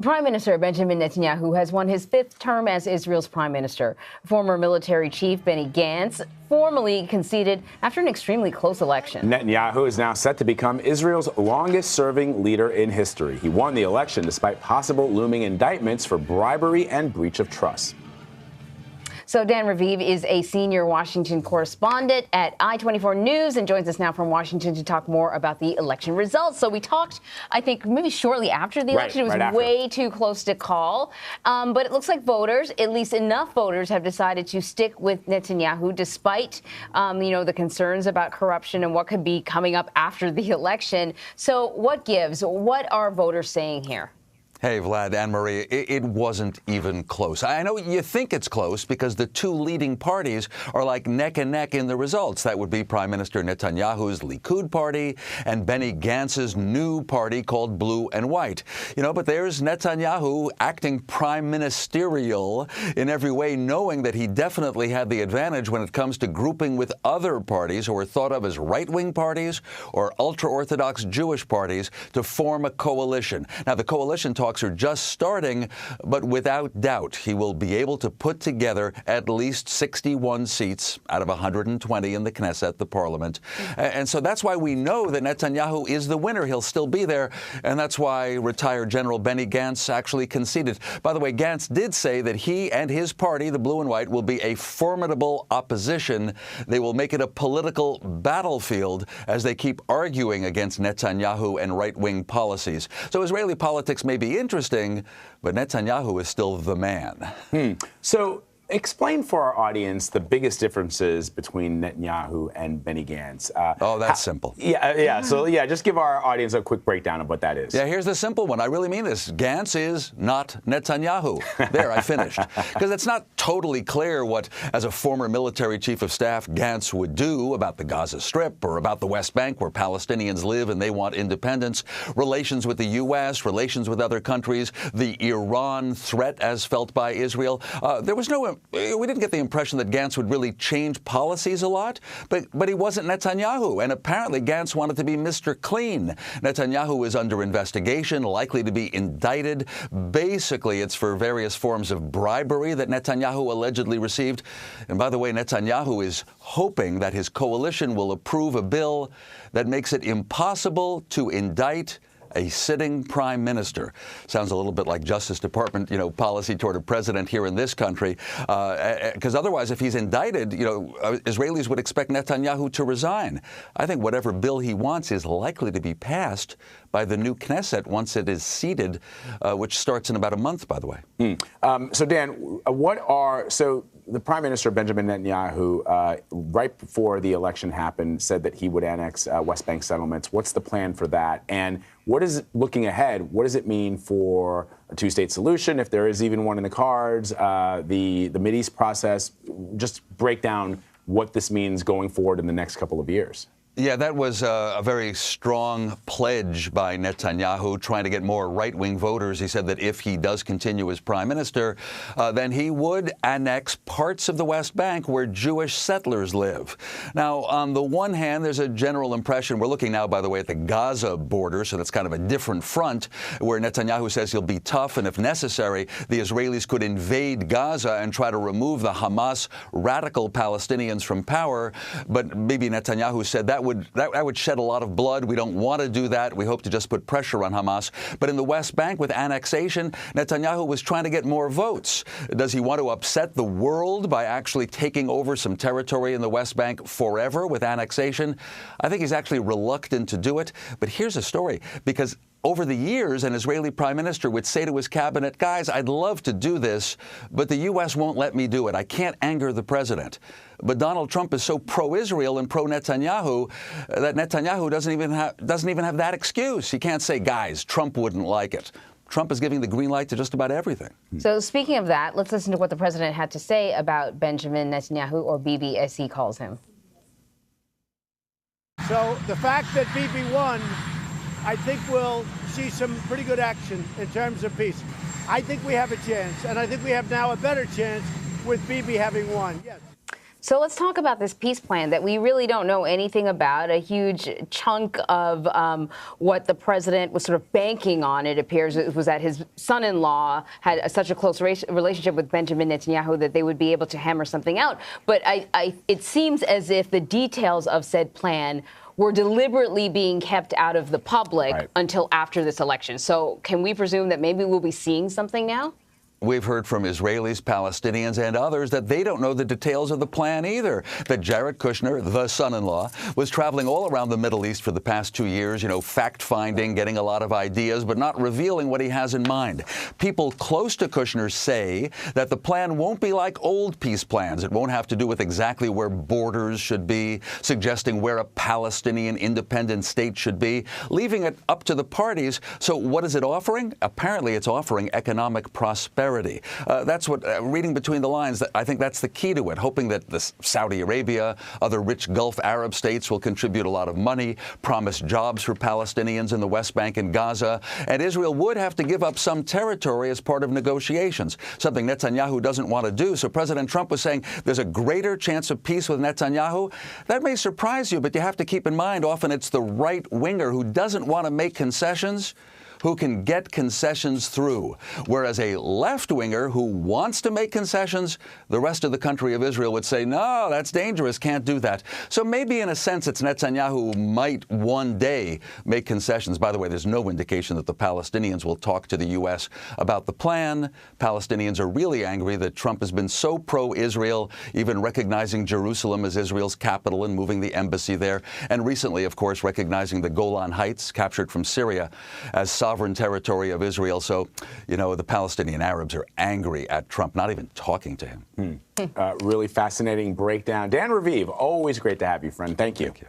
Prime Minister Benjamin Netanyahu has won his fifth term as Israel's prime minister. Former military chief Benny Gantz formally conceded after an extremely close election. Netanyahu is now set to become Israel's longest-serving leader in history. He won the election despite possible looming indictments for bribery and breach of trust. So Dan Raviv is a senior Washington correspondent at I-24 News and joins us now from Washington to talk more about the election results. So we talked, I think, maybe shortly after the election. It was way too close to call. But it looks like voters, at least enough voters, have decided to stick with Netanyahu despite, the concerns about corruption and what could be coming up after the election. So what gives? What are voters saying here? Hey, Vlad, Anne-Marie, it wasn't even close. I know you think it's close because the two leading parties are like neck and neck in the results. That would be Prime Minister Netanyahu's Likud party and Benny Gantz's new party called Blue and White. But there's Netanyahu acting prime ministerial in every way, knowing that he definitely had the advantage when it comes to grouping with other parties who are thought of as right-wing parties or ultra-Orthodox Jewish parties to form a coalition. Now, the coalition talks are just starting, but without doubt, he will be able to put together at least 61 seats out of 120 in the Knesset, the parliament. And so that's why we know that Netanyahu is the winner. He'll still be there. And that's why retired General Benny Gantz actually conceded. By the way, Gantz did say that he and his party, the Blue and White, will be a formidable opposition. They will make it a political battlefield as they keep arguing against Netanyahu and right-wing policies. So Israeli politics may be interesting, but Netanyahu is still the man. So explain for our audience the biggest differences between Netanyahu and Benny Gantz. That's simple. So just give our audience a quick breakdown of what that is. Yeah, here's the simple one. I really mean this. Gantz is not Netanyahu. There, I finished. Because it's not totally clear what, as a former military chief of staff, Gantz would do about the Gaza Strip or about the West Bank where Palestinians live and they want independence, relations with the U.S., relations with other countries, the Iran threat as felt by Israel. We didn't get the impression that Gantz would really change policies a lot, but he wasn't Netanyahu, and apparently Gantz wanted to be Mr. Clean. Netanyahu is under investigation, likely to be indicted. Basically, it's for various forms of bribery that Netanyahu allegedly received. And by the way, Netanyahu is hoping that his coalition will approve a bill that makes it impossible to indict a sitting prime minister. Sounds a little bit like Justice Department, policy toward a president here in this country. Because otherwise, if he's indicted, Israelis would expect Netanyahu to resign. I think whatever bill he wants is likely to be passed by the new Knesset once it is seated, which starts in about a month, by the way. So, Dan, the Prime Minister, Benjamin Netanyahu, right before the election happened, said that he would annex West Bank settlements. What's the plan for that? And looking ahead, what does it mean for a two-state solution, if there is even one in the cards, the Mideast process? Just break down what this means going forward in the next couple of years. Yeah, that was a very strong pledge by Netanyahu, trying to get more right-wing voters. He said that if he does continue as prime minister, then he would annex parts of the West Bank where Jewish settlers live. Now, on the one hand, there's a general impression, we're looking now, by the way, at the Gaza border, so that's kind of a different front, where Netanyahu says he'll be tough, and if necessary, the Israelis could invade Gaza and try to remove the Hamas radical Palestinians from power. But maybe Netanyahu said that would shed a lot of blood. We don't want to do that. We hope to just put pressure on Hamas. But in the West Bank, with annexation, Netanyahu was trying to get more votes. Does he want to upset the world by actually taking over some territory in the West Bank forever with annexation? I think he's actually reluctant to do it. But here's a story, because over the years, an Israeli prime minister would say to his cabinet, guys, I'd love to do this, but the U.S. won't let me do it. I can't anger the president. But Donald Trump is so pro-Israel and pro-Netanyahu that Netanyahu doesn't even have that excuse. He can't say, guys, Trump wouldn't like it. Trump is giving the green light to just about everything. So speaking of that, let's listen to what the president had to say about Benjamin Netanyahu, or Bibi as he calls him. So the fact that Bibi won, I think we'll see some pretty good action in terms of peace. I think we have a chance, and I think we have now a better chance with Bibi having won. Yes. So let's talk about this peace plan that we really don't know anything about. A huge chunk of what the president was sort of banking on, it appears, was that his son-in-law had such a close relationship with Benjamin Netanyahu that they would be able to hammer something out. But it seems as if the details of said plan were deliberately being kept out of the public until after this election. So can we presume that maybe we'll be seeing something now? We've heard from Israelis, Palestinians, and others that they don't know the details of the plan either. That Jared Kushner, the son-in-law, was traveling all around the Middle East for the past 2 years, fact-finding, getting a lot of ideas, but not revealing what he has in mind. People close to Kushner say that the plan won't be like old peace plans. It won't have to do with exactly where borders should be, suggesting where a Palestinian independent state should be, leaving it up to the parties. So what is it offering? Apparently, it's offering economic prosperity. That's what, reading between the lines, I think that's the key to it, hoping that Saudi Arabia, other rich Gulf Arab states will contribute a lot of money, promise jobs for Palestinians in the West Bank and Gaza, and Israel would have to give up some territory as part of negotiations, something Netanyahu doesn't want to do. So President Trump was saying there's a greater chance of peace with Netanyahu. That may surprise you, but you have to keep in mind often it's the right-winger who doesn't want to make concessions who can get concessions through, whereas a left-winger who wants to make concessions, the rest of the country of Israel would say, no, that's dangerous, can't do that. So maybe in a sense it's Netanyahu who might one day make concessions. By the way, there's no indication that the Palestinians will talk to the U.S. about the plan. Palestinians are really angry that Trump has been so pro-Israel, even recognizing Jerusalem as Israel's capital and moving the embassy there, and recently, of course, recognizing the Golan Heights, captured from Syria, as sovereign territory of Israel. So, the Palestinian Arabs are angry at Trump, not even talking to him. Really fascinating breakdown. Dan Raviv, always great to have you, friend. Thank you. Thank you.